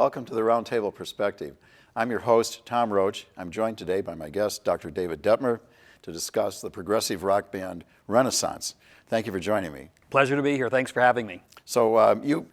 Welcome to the Roundtable Perspective. I'm your host, Tom Roach. I'm joined today by my guest, Dr. David Detmer, to discuss the progressive rock band Renaissance. Thank you for joining me. Pleasure to be here. Thanks for having me. So you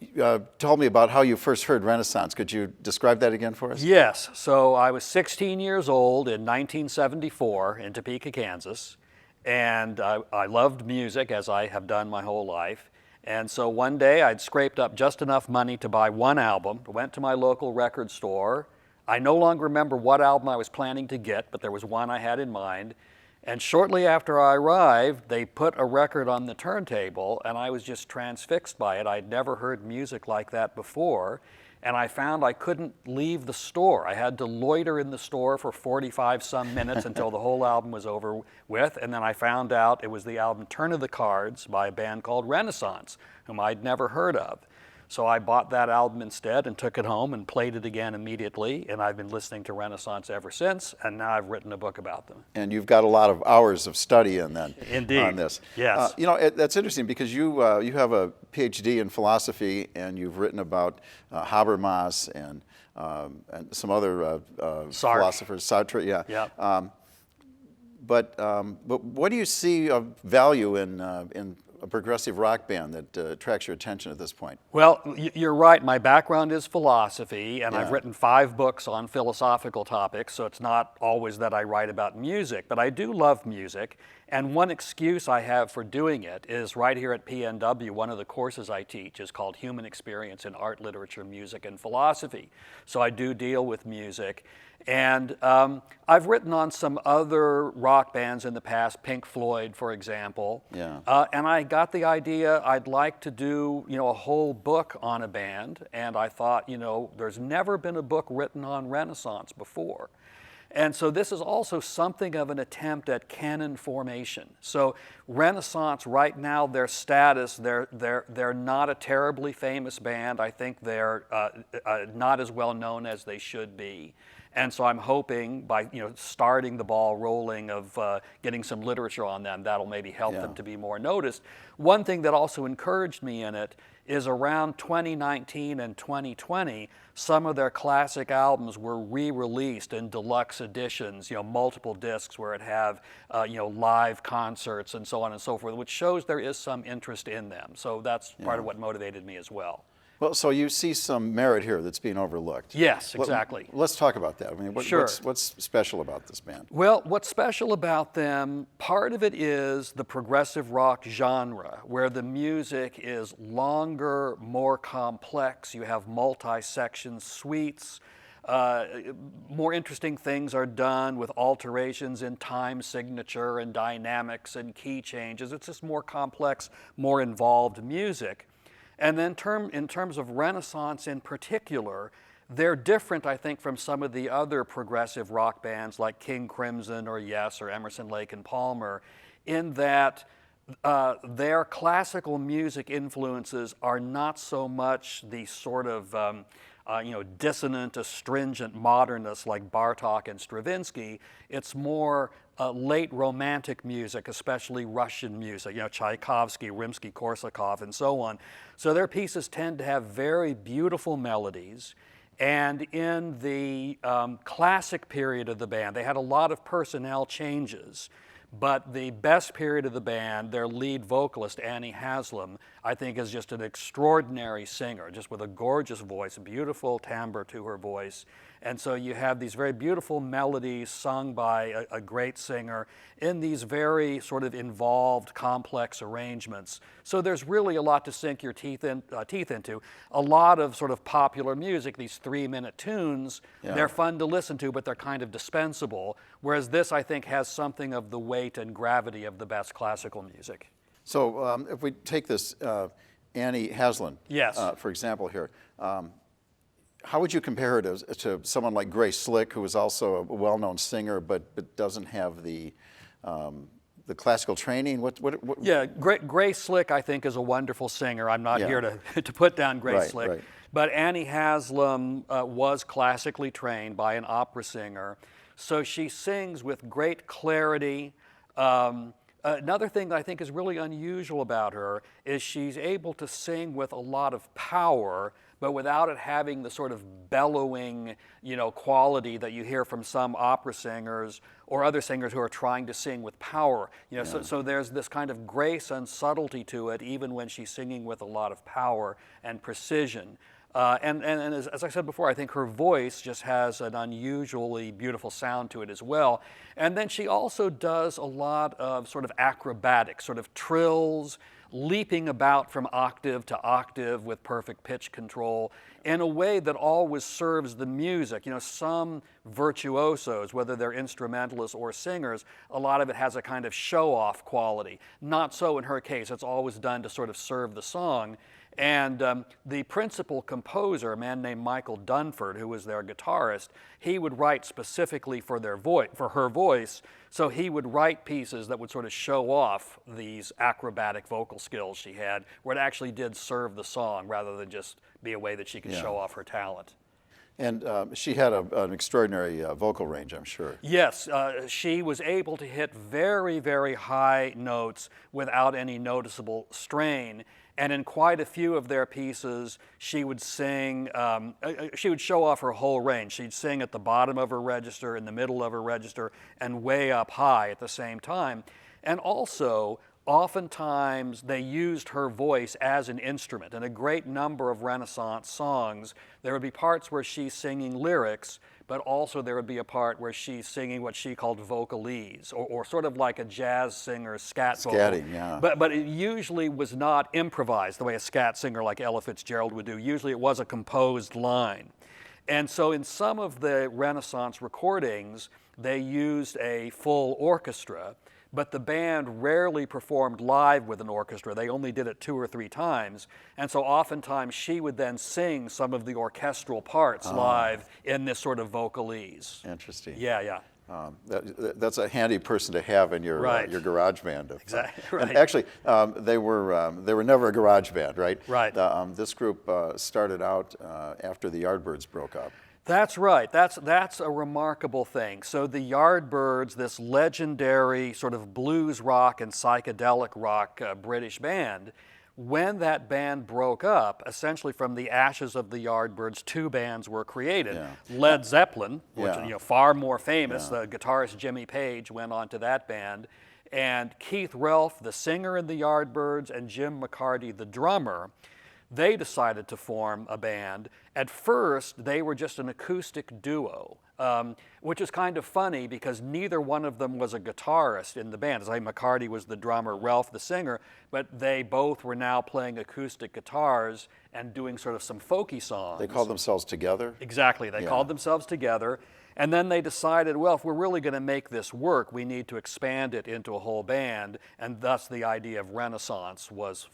told me about how you first heard Renaissance. Could you describe that again for us? Yes. So I was 16 years old in 1974 in Topeka, Kansas, and I loved music, as I have done my whole life. And so one day I'd scraped up just enough money to buy one album, went to my local record store. I no longer remember what album I was planning to get, but there was one I had in mind. And shortly after I arrived, they put a record on the turntable, and I was just transfixed by it. I'd never heard music like that before, and I found I couldn't leave the store. I had to loiter in the store for 45 some minutes until the whole album was over with, and then I found out it was the album Turn of the Cards by a band called Renaissance, whom I'd never heard of. So I bought that album instead and took it home and played it again immediately, and I've been listening to Renaissance ever since, and now I've written a book about them. And you've got a lot of hours of study in then. Indeed. On this. Yes. That's interesting because you have a Ph.D. in philosophy, and you've written about Habermas and some other philosophers, Sartre, yeah. Yeah. But what do you see of value in a progressive rock band that attracts your attention at this point? Well, you're right. My background is philosophy, and Yeah. I've written 5 books on philosophical topics, so it's not always that I write about music, but I do love music, and one excuse I have for doing it is right here at PNW, one of the courses I teach is called Human Experience in Art, Literature, Music, and Philosophy. So I do deal with music. And I've written on some other rock bands in the past, Pink Floyd, for example. Yeah. And I got the idea I'd like to do, a whole book on a band. And I thought, there's never been a book written on Renaissance before. And so this is also something of an attempt at canon formation. So Renaissance, right now, their status, they're not a terribly famous band. I think they're not as well known as they should be. And so I'm hoping by starting the ball rolling of getting some literature on them, that'll maybe help them to be more noticed. One thing that also encouraged me in it is around 2019 and 2020, some of their classic albums were re-released in deluxe editions, multiple discs where it have live concerts and so on and so forth, which shows there is some interest in them. So that's part of what motivated me as well. Well, so you see some merit here that's being overlooked. Yes, exactly. Let's talk about that. I mean, Sure. What's special about this band? Well, what's special about them, part of it is the progressive rock genre, where the music is longer, more complex. You have multi-section suites. More interesting things are done with alterations in time signature and dynamics and key changes. It's just more complex, more involved music. And then in terms of Renaissance in particular, they're different, I think, from some of the other progressive rock bands like King Crimson or Yes or Emerson, Lake and Palmer, in that their classical music influences are not so much the sort of dissonant, astringent modernists like Bartók and Stravinsky. It's more late romantic music, especially Russian music, Tchaikovsky, Rimsky-Korsakov, and so on. So their pieces tend to have very beautiful melodies. And in the classic period of the band, they had a lot of personnel changes. But the best period of the band, their lead vocalist, Annie Haslam, I think is just an extraordinary singer, just with a gorgeous voice, a beautiful timbre to her voice. And so you have these very beautiful melodies sung by a great singer in these very sort of involved, complex arrangements. So there's really a lot to sink your teeth into. A lot of sort of popular music, these 3-minute tunes, they're fun to listen to, but they're kind of dispensable. Whereas this, I think, has something of the weight and gravity of the best classical music. So if we take this Annie Haslam, Yes. For example here, how would you compare her to someone like Grace Slick, who is also a well-known singer but doesn't have the classical training? Yeah, Grace Slick, I think, is a wonderful singer. I'm not here to put down Grace Slick. Right. But Annie Haslam was classically trained by an opera singer. So she sings with great clarity, Another thing that I think is really unusual about her is she's able to sing with a lot of power, but without it having the sort of bellowing, quality that you hear from some opera singers or other singers who are trying to sing with power. So there's this kind of grace and subtlety to it, even when she's singing with a lot of power and precision. And as I said before, I think her voice just has an unusually beautiful sound to it as well. And then she also does a lot of sort of acrobatic, sort of trills, leaping about from octave to octave with perfect pitch control in a way that always serves the music. Some virtuosos, whether they're instrumentalists or singers, a lot of it has a kind of show-off quality. Not so in her case. It's always done to sort of serve the song. And the principal composer, a man named Michael Dunford, who was their guitarist, he would write specifically for her voice. So he would write pieces that would sort of show off these acrobatic vocal skills she had, where it actually did serve the song rather than just be a way that she could show off her talent. And she had an extraordinary vocal range, I'm sure. Yes, she was able to hit very, very high notes without any noticeable strain. And in quite a few of their pieces, she would sing, she would show off her whole range. She'd sing at the bottom of her register, in the middle of her register, and way up high at the same time. And also, oftentimes, they used her voice as an instrument. In a great number of Renaissance songs, there would be parts where she's singing lyrics, but also there would be a part where she's singing what she called vocalese, or sort of like a jazz singer's scat vocal. Scatting, yeah. But it usually was not improvised the way a scat singer like Ella Fitzgerald would do. Usually it was a composed line. And so in some of the Renaissance recordings, they used a full orchestra, but the band rarely performed live with an orchestra. They only did it 2 or 3 times. And so oftentimes she would then sing some of the orchestral parts live in this sort of vocalese. Interesting. Yeah. That's a handy person to have in your garage band. Exactly. Right. And actually, they were never a garage band, right? Right. This group started out after the Yardbirds broke up. That's right. That's a remarkable thing. So the Yardbirds, this legendary sort of blues rock and psychedelic rock British band, when that band broke up, essentially from the ashes of the Yardbirds, 2 bands were created. Yeah. Led Zeppelin, which Yeah. far more famous, Yeah. the guitarist Jimmy Page went on to that band, and Keith Relf, the singer in the Yardbirds, and Jim McCarty, the drummer, they decided to form a band. At first, they were just an acoustic duo, which is kind of funny because neither one of them was a guitarist in the band. As I say, McCarty was the drummer, Relf the singer, but they both were now playing acoustic guitars and doing sort of some folky songs. They called themselves Together? Exactly. They called themselves Together. And then they decided, well, if we're really going to make this work, we need to expand it into a whole band. And thus the idea of Renaissance was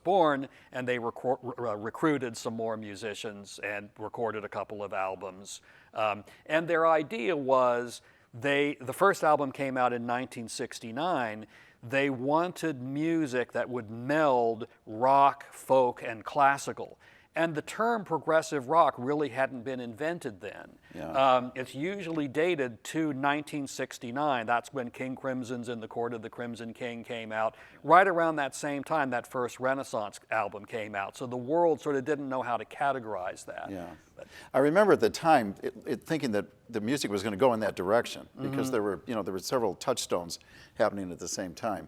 born, and they recruited some more musicians and recorded a couple of albums. And their idea was, the first album came out in 1969. They wanted music that would meld rock, folk, and classical. And the term progressive rock really hadn't been invented then. Yeah. It's usually dated to 1969. That's when King Crimson's In the Court of the Crimson King came out. Right around that same time, that first Renaissance album came out. So the world sort of didn't know how to categorize that. Yeah. I remember at the time thinking that the music was going to go in that direction because there were several touchstones happening at the same time.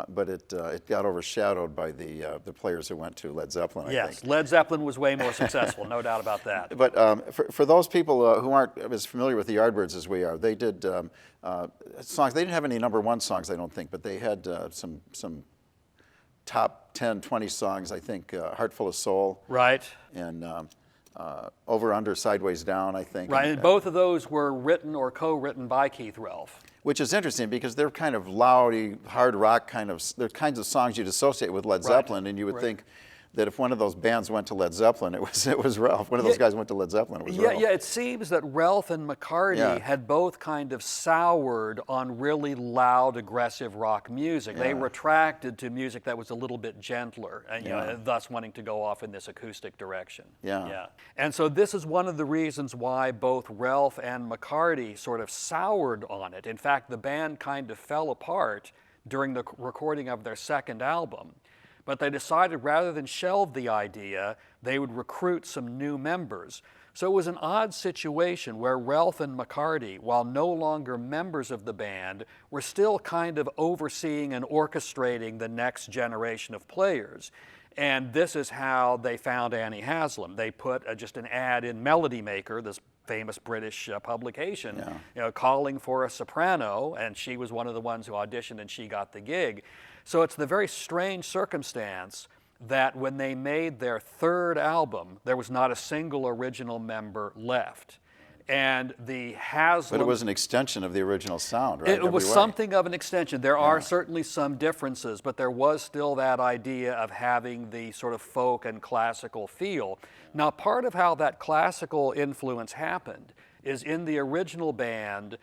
But it got overshadowed by the players who went to Led Zeppelin, I think. Yes, Led Zeppelin was way more successful, no doubt about that. But for those people who aren't as familiar with the Yardbirds as we are, they did songs. They didn't have any #1 songs, I don't think, but they had some top 10, 20 songs, I think, Heart Full of Soul. Right. And Over, Under, Sideways, Down, I think. Right, and both of those were written or co-written by Keith Relf. Which is interesting because they're kind of loudy, hard rock they're kinds of songs you'd associate with Led Zeppelin, and you would think that if one of those bands went to Led Zeppelin, it was Relf. One of those guys went to Led Zeppelin, it was Relf. Yeah, it seems that Relf and McCarty had both kind of soured on really loud, aggressive rock music. They retracted to music that was a little bit gentler, and thus wanting to go off in this acoustic direction. Yeah. And so this is one of the reasons why both Relf and McCarty sort of soured on it. In fact, the band kind of fell apart during the recording of their second album. But they decided rather than shelve the idea, they would recruit some new members. So it was an odd situation where Relf and McCarty, while no longer members of the band, were still kind of overseeing and orchestrating the next generation of players. And this is how they found Annie Haslam. They put just an ad in Melody Maker, this famous British publication, calling for a soprano, and she was one of the ones who auditioned and she got the gig. So it's the very strange circumstance that when they made their third album, there was not a single original member left. And the Haslam... But it was an extension of the original sound, right? It was something of an extension. There are certainly some differences, but there was still that idea of having the sort of folk and classical feel. Now, part of how that classical influence happened is in the original band,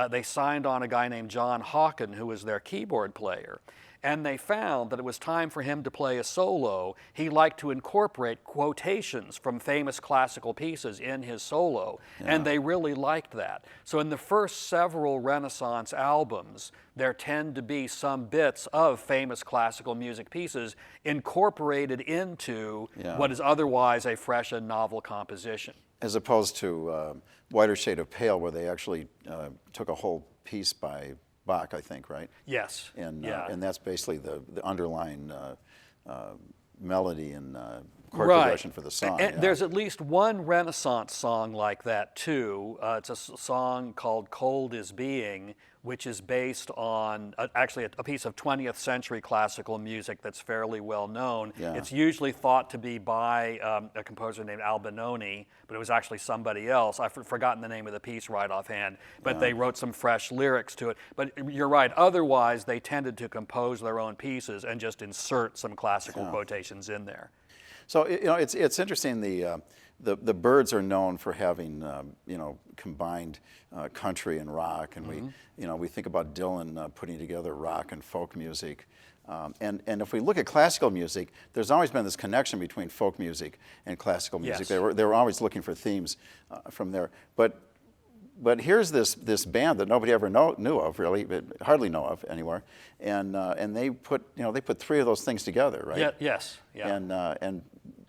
they signed on a guy named John Hawken, who was their keyboard player. And they found that it was time for him to play a solo. He liked to incorporate quotations from famous classical pieces in his solo, and they really liked that. So in the first several Renaissance albums, there tend to be some bits of famous classical music pieces incorporated into what is otherwise a fresh and novel composition. As opposed to Whiter Shade of Pale, where they actually took a whole piece by Bach, I think, right? Yes. And that's basically the underlying melody and chord progression for the song. And there's at least one Renaissance song like that, too. It's a song called Cold is Being, which is based on actually a piece of 20th century classical music that's fairly well known. It's usually thought to be by a composer named Albinoni, but it was actually somebody else. I've forgotten the name of the piece right offhand, but they wrote some fresh lyrics to it. But you're right, otherwise they tended to compose their own pieces and just insert some classical quotations in there. So it's interesting. The Byrds are known for having combined country and rock, and we think about Dylan putting together rock and folk music, and if we look at classical music, there's always been this connection between folk music and classical music. They were always looking for themes from there, but here's this band that nobody ever knew of, really, hardly know of anywhere, and they put three of those things together, right?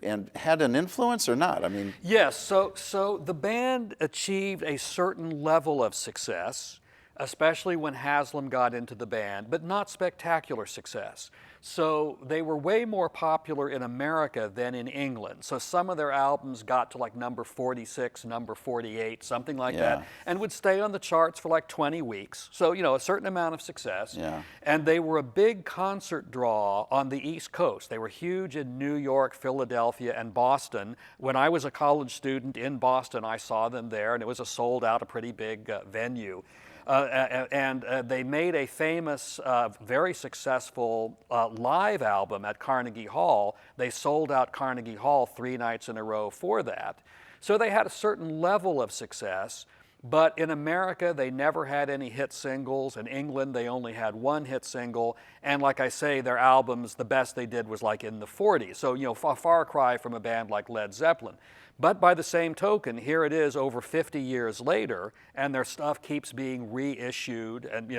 And had an influence or not? I mean, yes. So the band achieved a certain level of success, especially when Haslam got into the band, but not spectacular success. So they were way more popular in America than in England. So some of their albums got to like number 46, number 48, something like that, and would stay on the charts for like 20 weeks. So, a certain amount of success. And they were a big concert draw on the East Coast. They were huge in New York, Philadelphia, and Boston. When I was a college student in Boston, I saw them there, and it was a sold-out, a pretty big venue. And they made a famous, very successful live album at Carnegie Hall. They sold out Carnegie Hall 3 nights in a row for that. So they had a certain level of success, but in America they never had any hit singles. In England they only had 1 hit single, and like I say, their albums, the best they did was like in the 40s. So, a far cry from a band like Led Zeppelin. But by the same token, here it is over 50 years later, and their stuff keeps being reissued and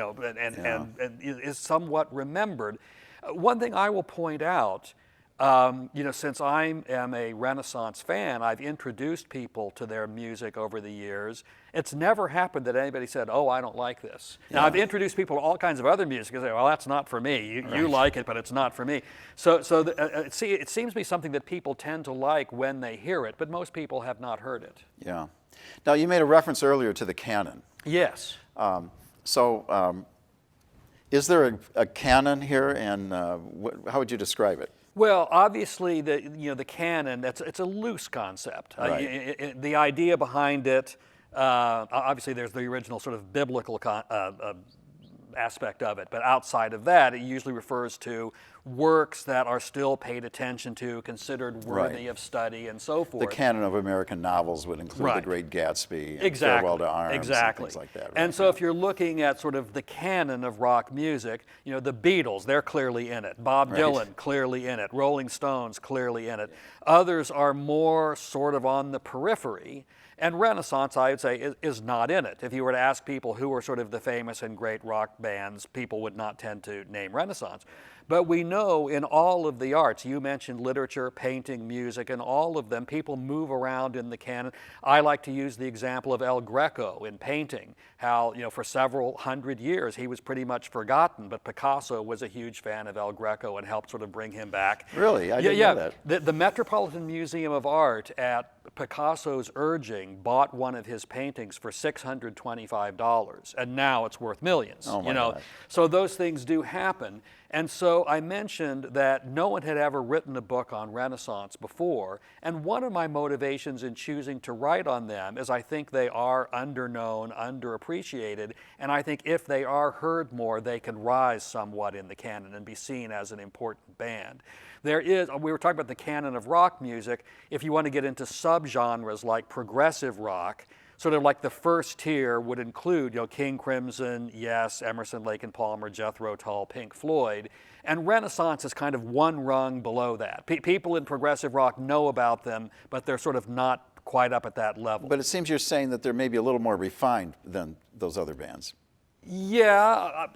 is somewhat remembered. One thing I will point out, since I am a Renaissance fan, I've introduced people to their music over the years. It's never happened that anybody said, "Oh, I don't like this." Now, I've introduced people to all kinds of other music and say, "Well, that's not for me. You like it, but it's not for me." So it seems to be something that people tend to like when they hear it, but most people have not heard it. Yeah. Now, you made a reference earlier to the canon. Yes. Is there a canon here, and how would you describe it? Well, obviously, the canon, it's a loose concept. The idea behind it, obviously there's the original sort of biblical aspect of it, but outside of that, it usually refers to works that are still paid attention to, considered worthy Right. of study, and so forth. The canon of American novels would include Right. The Great Gatsby, and Exactly. Farewell to Arms, Exactly. and things like that. Right? And so if you're looking at sort of the canon of rock music, you know, the Beatles, they're clearly in it. Bob Right. Dylan, clearly in it. Rolling Stones, clearly in it. Others are more sort of on the periphery. And Renaissance, I would say, is not in it. If you were to ask people who are sort of the famous and great rock bands, people would not tend to name Renaissance. But we know in all of the arts, you mentioned literature, painting, music, and all of them, people move around in the canon. I like to use the example of El Greco in painting, how, you know, for several hundred years he was pretty much forgotten, but Picasso was a huge fan of El Greco and helped sort of bring him back. Really? I didn't know that. The Metropolitan Museum of Art, at Picasso's urging, bought one of his paintings for $625, and now it's worth millions. Oh my you know, gosh. so those things do happen. And so I mentioned that no one had ever written a book on Renaissance before, and one of my motivations in choosing to write on them is I think they are underknown, underappreciated, and I think if they are heard more, they can rise somewhat in the canon and be seen as an important band. There is, we were talking about the canon of rock music. If you want to get into subgenres like progressive rock, sort of like the first tier would include, you know, King Crimson, Yes, Emerson, Lake and Palmer, Jethro Tull, Pink Floyd, and Renaissance is kind of one rung below that. People in progressive rock know about them, but they're sort of not quite up at that level. But it seems you're saying that they're maybe a little more refined than those other bands. Yeah,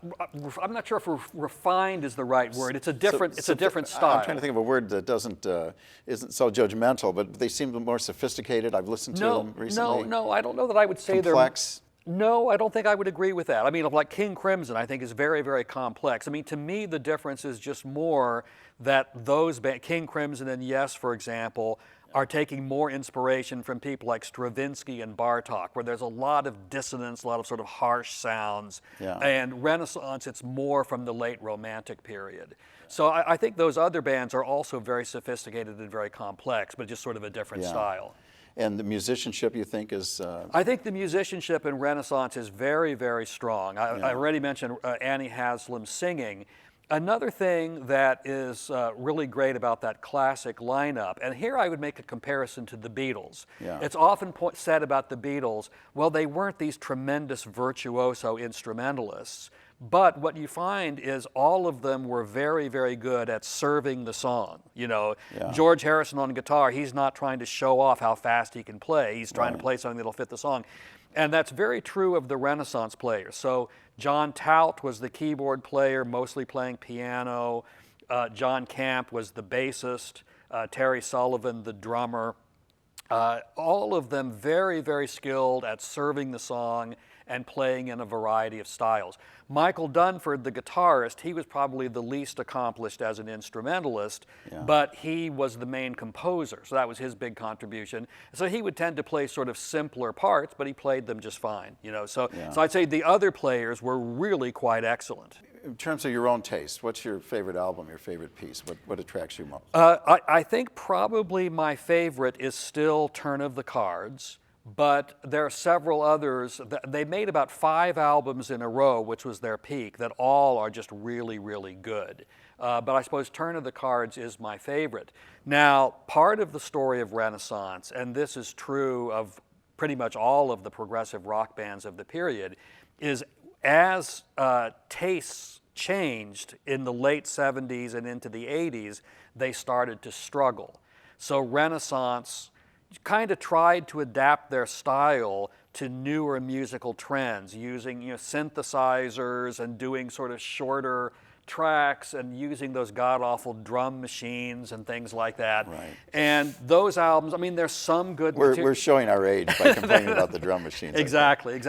I'm not sure if refined is the right word. It's a different, it's a different style. I'm trying to think of a word that isn't so judgmental, but they seem more sophisticated. I've listened to them recently. No, I don't know that I would say complex. No, I don't think I would agree with that. I mean, like King Crimson, I think is very, very complex. I mean, to me, the difference is just more that those King Crimson and Yes, for example, are taking more inspiration from people like Stravinsky and Bartók, where there's a lot of dissonance, a lot of sort of harsh sounds. Yeah. And Renaissance, it's more from the late Romantic period. So I think those other bands are also very sophisticated and very complex, but just sort of a different Yeah. style. And the musicianship, you think, is... I think the musicianship in Renaissance is very, very strong. I already mentioned Annie Haslam's singing. Another thing that is really great about that classic lineup, and here I would make a comparison to the Beatles. Yeah. It's often said about the Beatles, well, they weren't these tremendous virtuoso instrumentalists, but what you find is all of them were very, very good at serving the song. You know, Yeah. George Harrison on guitar, he's not trying to show off how fast he can play. He's trying to play something that'll fit the song. And that's very true of the Renaissance players. So John Tout was the keyboard player, mostly playing piano. John Camp was the bassist. Terry Sullivan, the drummer. All of them very, very skilled at serving the song and playing in a variety of styles. Michael Dunford, the guitarist, he was probably the least accomplished as an instrumentalist, but he was the main composer, so that was his big contribution. So he would tend to play sort of simpler parts, but he played them just fine, you know. So I'd say the other players were really quite excellent. In terms of your own taste, what's your favorite album, your favorite piece? What attracts you most? I think probably my favorite is still Turn of the Cards. But there are several others. They made about 5 albums in a row, which was their peak, that all are just really, really good. But I suppose Turn of the Cards is my favorite. Now, part of the story of Renaissance, and this is true of pretty much all of the progressive rock bands of the period, is as tastes changed in the late 70s and into the 80s, they started to struggle. So Renaissance kind of tried to adapt their style to newer musical trends, using synthesizers and doing sort of shorter tracks and using those god-awful drum machines and things like that. Right. And those albums, I mean, there's some good We're showing our age by complaining about the drum machines. Exactly.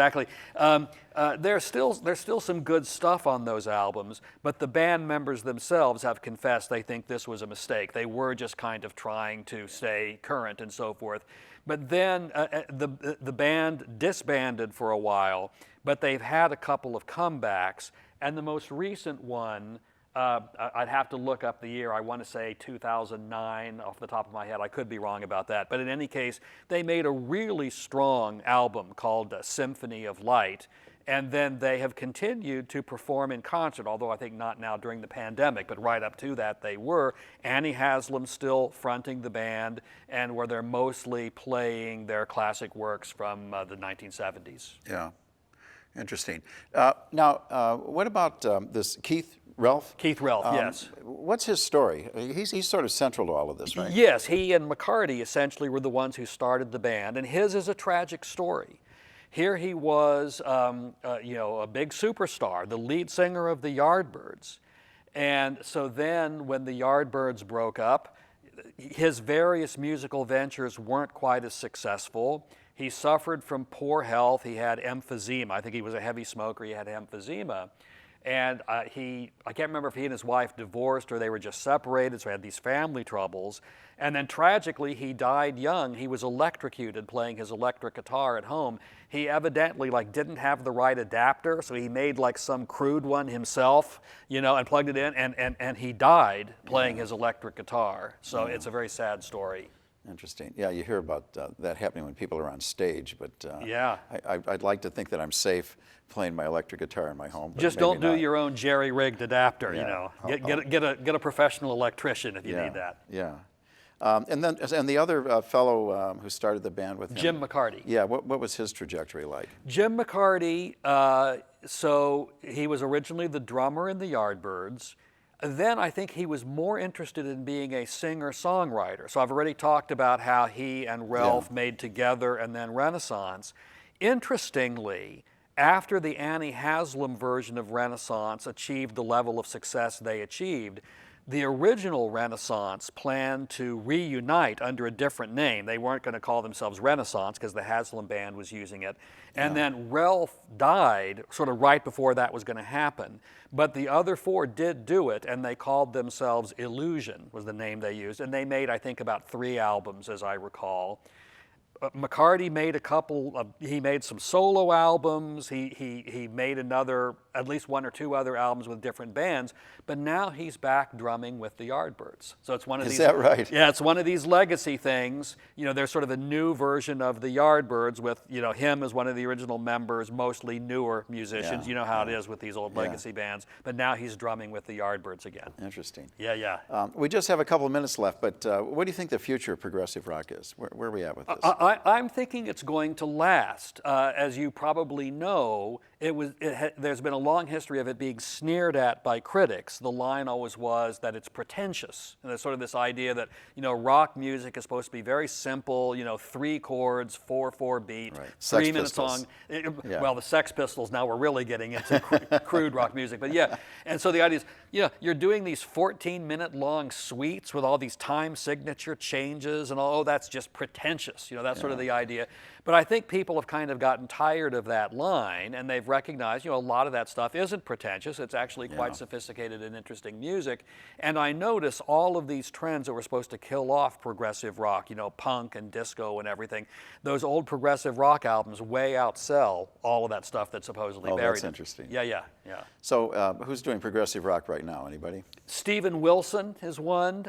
There's still some good stuff on those albums, but the band members themselves have confessed they think this was a mistake. They were just kind of trying to stay current and so forth. But then the band disbanded for a while, but they've had a couple of comebacks, and the most recent one, I'd have to look up the year. I want to say 2009 off the top of my head. I could be wrong about that. But in any case, they made a really strong album called Symphony of Light. and then they have continued to perform in concert, although I think not now during the pandemic, but right up to that they were. Annie Haslam still fronting the band, and where they're mostly playing their classic works from the 1970s. Yeah, interesting. Now, what about this Keith Relf? Keith Relf, yes. What's his story? He's sort of central to all of this, right? Yes, he and McCarty essentially were the ones who started the band, and his is a tragic story. Here he was, a big superstar, the lead singer of the Yardbirds. And so then when the Yardbirds broke up, his various musical ventures weren't quite as successful. He suffered from poor health. He had emphysema. I think he was a heavy smoker. He had emphysema. And I can't remember if he and his wife divorced or they were just separated, so he had these family troubles. And then tragically, he died young. He was electrocuted playing his electric guitar at home. He evidently didn't have the right adapter, so he made some crude one himself, and plugged it in, and he died playing his electric guitar. So it's a very sad story. Interesting. Yeah, you hear about that happening when people are on stage, but yeah. I'd like to think that I'm safe playing my electric guitar in my home. But just don't do your own jerry-rigged adapter, Yeah. Get a professional electrician if you need that. Yeah. And the other fellow who started the band with him, Jim McCarty. Yeah, what was his trajectory like? Jim McCarty, so he was originally the drummer in the Yardbirds. Then I think he was more interested in being a singer-songwriter. So I've already talked about how he and Relf made Together and then Renaissance. Interestingly, after the Annie Haslam version of Renaissance achieved the level of success they achieved, the original Renaissance planned to reunite under a different name. They weren't going to call themselves Renaissance because the Haslam band was using it. And then Relf died sort of right before that was going to happen. But the other four did do it, and they called themselves Illusion was the name they used. And they made, I think, about 3 albums, as I recall. McCarty made he made some solo albums, he made at least 1 or 2 other albums with different bands, but now he's back drumming with the Yardbirds. So it's one of these. Is that right? Yeah, it's one of these legacy things. There's sort of a new version of the Yardbirds with, him as one of the original members, mostly newer musicians. Yeah, You know how it is with these old legacy bands, but now he's drumming with the Yardbirds again. Interesting. Yeah. We just have a couple of minutes left, but what do you think the future of progressive rock is? Where are we at with this? I'm thinking it's going to last. As you probably know, there's been a long history of it being sneered at by critics. The line always was that it's pretentious. And there's sort of this idea that, rock music is supposed to be very simple, 3 chords, 4/4 beat, Right. 3-minute Sex Pistols. song. Yeah. Well, the Sex Pistols, now we're really getting into crude rock music. But yeah, and so the idea is, you're doing these 14-minute long suites with all these time signature changes and all, that's just pretentious. That's sort of the idea. But I think people have kind of gotten tired of that line, and they've recognized, a lot of that stuff isn't pretentious. It's actually quite sophisticated and interesting music. And I notice all of these trends that were supposed to kill off progressive rock, punk and disco and everything, those old progressive rock albums way outsell all of that stuff that's supposedly buried. Oh, that's interesting. Yeah. So who's doing progressive rock right now? Anybody? Stephen Wilson is one.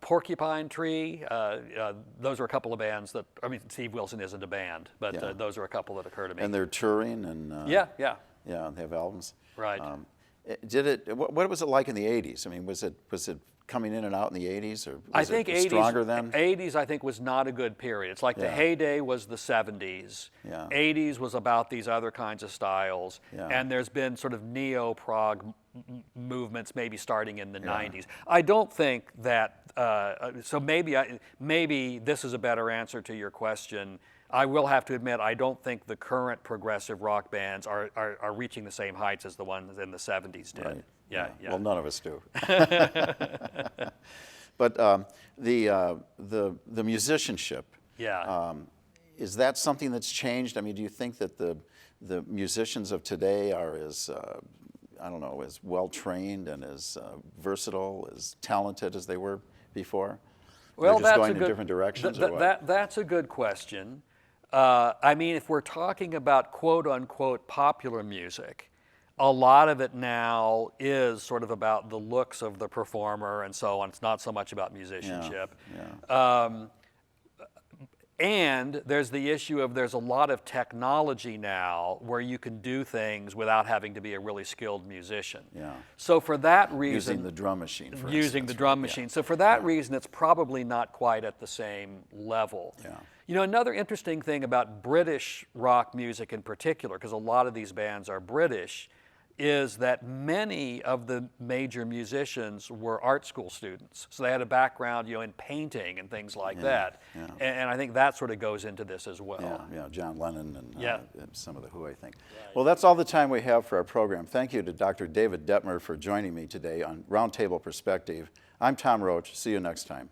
Porcupine Tree. Those are a couple of bands that, Steve Wilson isn't a band, but those are a couple that occur to me. And they're touring and Yeah, they have albums. right. What was it like in the 80s? Was it coming in and out in the 80s, or I was think it stronger then? 80s I think was not a good period. It's like the heyday was the 70s. Yeah. 80s was about these other kinds of styles. Yeah. And there's been sort of neo-prog movements maybe starting in the 90s. I don't think that, so maybe this is a better answer to your question. I will have to admit, I don't think the current progressive rock bands are reaching the same heights as the ones in the 70s did. Right. Yeah. Well, none of us do. But the musicianship, is that something that's changed? Do you think that the musicians of today are as as well trained and as versatile, as talented as they were before? Well, They're just going in different directions, or what? That's a good question. If we're talking about quote-unquote popular music, a lot of it now is sort of about the looks of the performer and so on. It's not so much about musicianship. And there's the issue of there's a lot of technology now where you can do things without having to be a really skilled musician. Yeah. So for that reason, Using the drum machine, for using instance, the drum right? machine. So for that reason, it's probably not quite at the same level. Yeah. You know, another interesting thing about British rock music in particular, because a lot of these bands are British, is that many of the major musicians were art school students. So they had a background, you know, in painting and things like that. yeah. And I think that sort of goes into this as well. Yeah, John Lennon and Yeah. some of the Who, I think. Well, that's all the time we have for our program. Thank you to Dr. David Detmer for joining me today on Roundtable Perspective. I'm Tom Roach. See you next time.